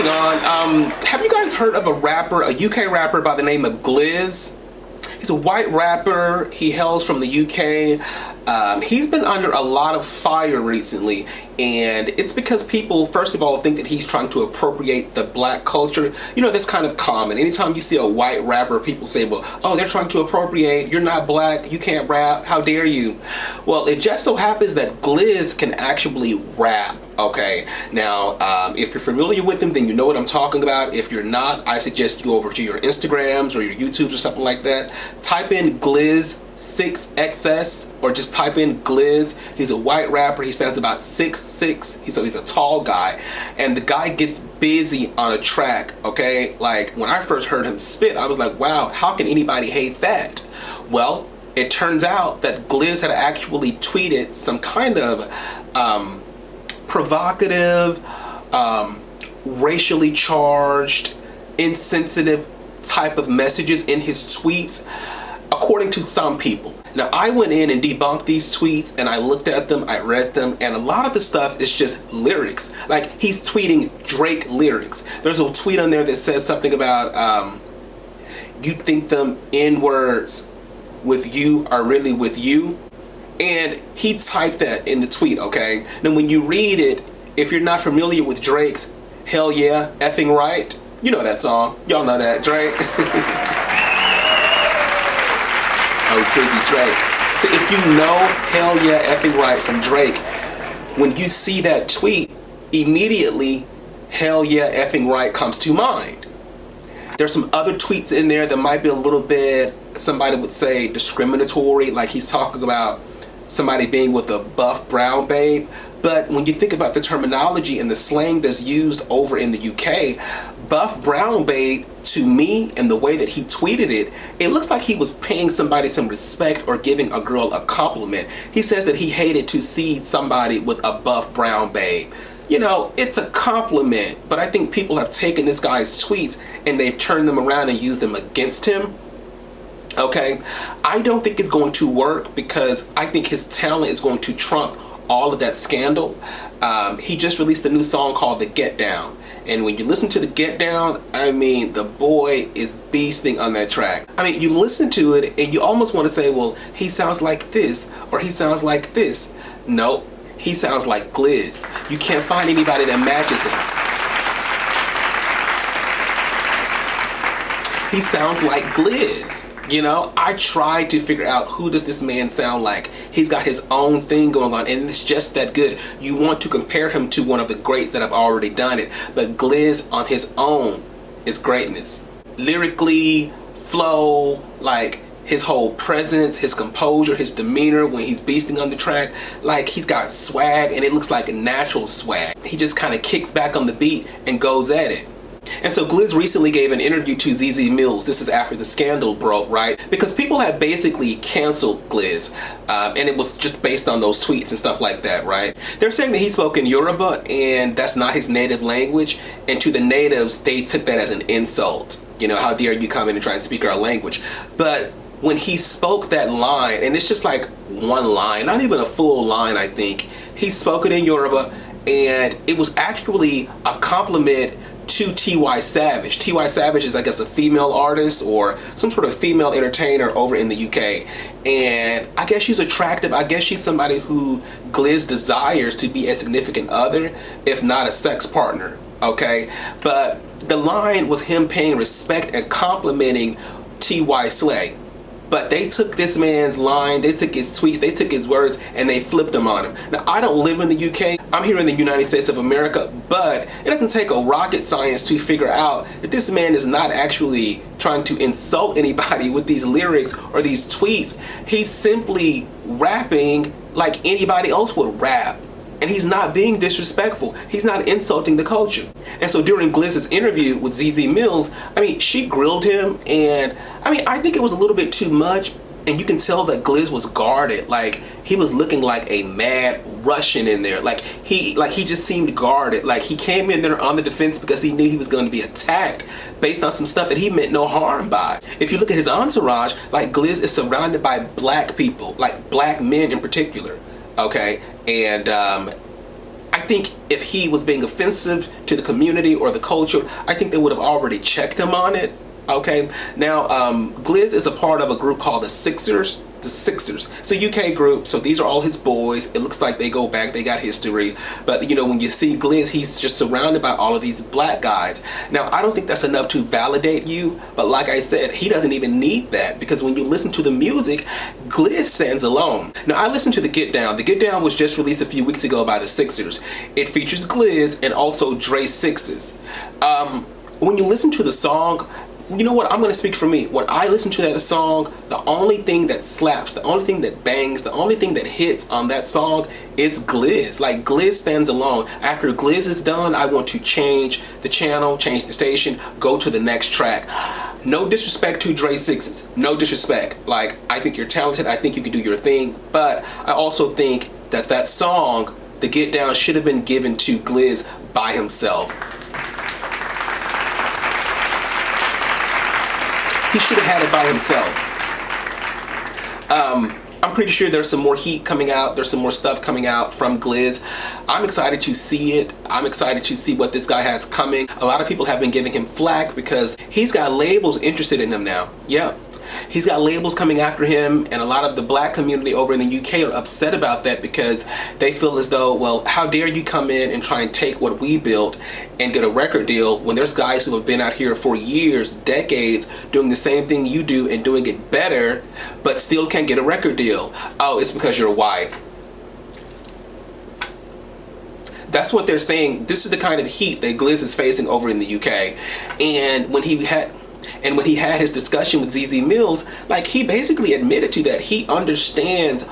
moving on. Have you guys heard of a UK rapper by the name of Glizz? He's a white rapper. He hails from the UK. He's been under a lot of fire recently, and it's because people, first of all, think that he's trying to appropriate the black culture. You know, that's kind of common. Anytime you see a white rapper, people say, well, oh, they're trying to appropriate. You're not black. You can't rap. How dare you? Well, it just so happens that Glizz can actually rap. Okay, now if you're familiar with him, then you know what I'm talking about. If you're not, I suggest you go over to your Instagrams or your YouTubes or something like that. Type in Glizz 6XS or just type in Glizz. He's a white rapper. He stands about 6'6". He's a tall guy, and the guy gets busy on a track. Okay, like when I first heard him spit, I was like, wow, how can anybody hate that? Well, it turns out that Glizz had actually tweeted some kind of provocative, racially charged, insensitive type of messages in his tweets, according to some people. Now, I went in and debunked these tweets, and I looked at them, I read them, and a lot of the stuff is just lyrics. Like, he's tweeting Drake lyrics. There's a tweet on there that says something about, you think them N-words with you are really with you. And he typed that in the tweet, okay? Now when you read it, if you're not familiar with Drake's Hell Yeah, Effing Right, you know that song. Y'all know that, Drake. Oh, Drizzy Drake. So if you know Hell Yeah, Effing Right from Drake, when you see that tweet, immediately Hell Yeah, Effing Right comes to mind. There's some other tweets in there that might be a little bit, somebody would say, discriminatory, like he's talking about somebody being with a buff brown babe. But when you think about the terminology and the slang that's used over in the UK, buff brown babe, to me, and the way that he tweeted it, it looks like he was paying somebody some respect or giving a girl a compliment. He says that he hated to see somebody with a buff brown babe. You know, it's a compliment, but I think people have taken this guy's tweets and they've turned them around and used them against him. Okay, I don't think it's going to work because I think his talent is going to trump all of that scandal. He just released a new song called The Get Down. And when you listen to The Get Down, I mean, the boy is beasting on that track. I mean, you listen to it and you almost want to say, well, he sounds like this or he sounds like this. No, he sounds like Glizz. You can't find anybody that matches him. He sounds like Glizz. You know, I tried to figure out who does this man sound like. He's got his own thing going on, and it's just that good. You want to compare him to one of the greats that have already done it, but Glizz on his own is greatness. Lyrically, flow, like his whole presence, his composure, his demeanor when he's beasting on the track, like he's got swag, and it looks like a natural swag. He just kind of kicks back on the beat and goes at it. And so Glizz recently gave an interview to ZZ Mills. This is after the scandal broke, right? Because people had basically canceled Glizz, and it was just based on those tweets and stuff like that, right? They're saying that he spoke in Yoruba, and that's not his native language. And to the natives, they took that as an insult. You know, how dare you come in and try and speak our language? But when he spoke that line, and it's just like one line, not even a full line, I think. He spoke it in Yoruba, and it was actually a compliment to T.Y. Savage. T.Y. Savage is, I guess, a female artist or some sort of female entertainer over in the UK. And I guess she's attractive. I guess she's somebody who Glizz desires to be a significant other, if not a sex partner. Okay? But the line was him paying respect and complimenting T.Y. Slay. But they took this man's line, they took his tweets, they took his words, and they flipped them on him. Now, I don't live in the UK. I'm here in the United States of America, but it doesn't take a rocket science to figure out that this man is not actually trying to insult anybody with these lyrics or these tweets. He's simply rapping like anybody else would rap. And he's not being disrespectful. He's not insulting the culture. And so during Glizz's interview with ZZ Mills, I mean, she grilled him, and I mean, I think it was a little bit too much, and you can tell that Glizz was guarded. Like, he was looking like a mad Russian in there. Like he just seemed guarded. Like he came in there on the defense because he knew he was going to be attacked based on some stuff that he meant no harm by. If you look at his entourage, like Glizz is surrounded by black people, like black men in particular. Okay, and I think if he was being offensive to the community or the culture, I think they would have already checked him on it. Okay, now Glizz is a part of a group called the Sixers. The Sixers. It's a UK group, so these are all his boys. It looks like they go back, they got history. But you know, when you see Glizz, he's just surrounded by all of these black guys. Now, I don't think that's enough to validate you, but like I said, he doesn't even need that, because when you listen to the music, Glizz stands alone. Now, I listened to the Get Down. The Get Down was just released a few weeks ago by the Sixers. It features Glizz and also Dre Sixes. When you listen to the song, you know what, I'm going to speak for me. When I listen to that song, the only thing that slaps, the only thing that bangs, the only thing that hits on that song is Glizz. Like, Glizz stands alone. After Glizz is done, I want to change the channel, change the station, go to the next track. No disrespect to Dre Sixes. No disrespect. Like, I think you're talented. I think you can do your thing. But I also think that that song, the Get Down, should have been given to Glizz by himself. He should have had it by himself. I'm pretty sure there's some more heat coming out. There's some more stuff coming out from Glizz. I'm excited to see it. I'm excited to see what this guy has coming. A lot of people have been giving him flack because he's got labels interested in him now. Yeah. He's got labels coming after him, and a lot of the black community over in the UK are upset about that because they feel as though, well, how dare you come in and try and take what we built and get a record deal when there's guys who have been out here for years, decades, doing the same thing you do and doing it better, but still can't get a record deal. Oh, it's because you're white. That's what they're saying. This is the kind of heat that Glizz is facing over in the UK. And when he had his discussion with ZZ Mills, like, he basically admitted to that. He understands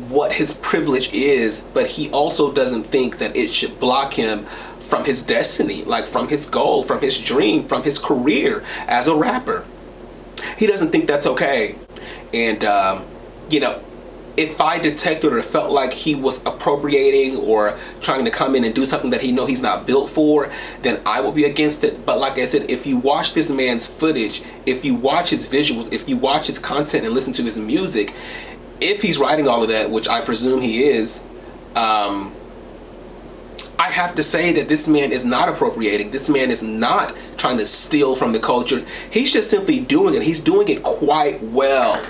what his privilege is, but he also doesn't think that it should block him from his destiny, like from his goal, from his dream, from his career as a rapper. He doesn't think that's okay. And, you know, if I detected or felt like he was appropriating or trying to come in and do something that he's not built for, then I will be against it. But like I said, if you watch this man's footage, if you watch his visuals, if you watch his content and listen to his music, if he's writing all of that, which I presume he is, I have to say that this man is not appropriating. This man is not trying to steal from the culture. He's just simply doing it. He's doing it quite well.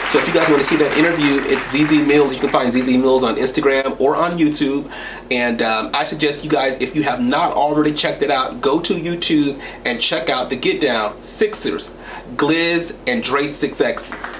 So if you guys want to see that interview, it's ZZ Mills. You can find ZZ Mills on Instagram or on YouTube. And I suggest you guys, if you have not already checked it out, go to YouTube and check out the Get Down, Sixers, Glizz, and Dre 6X's.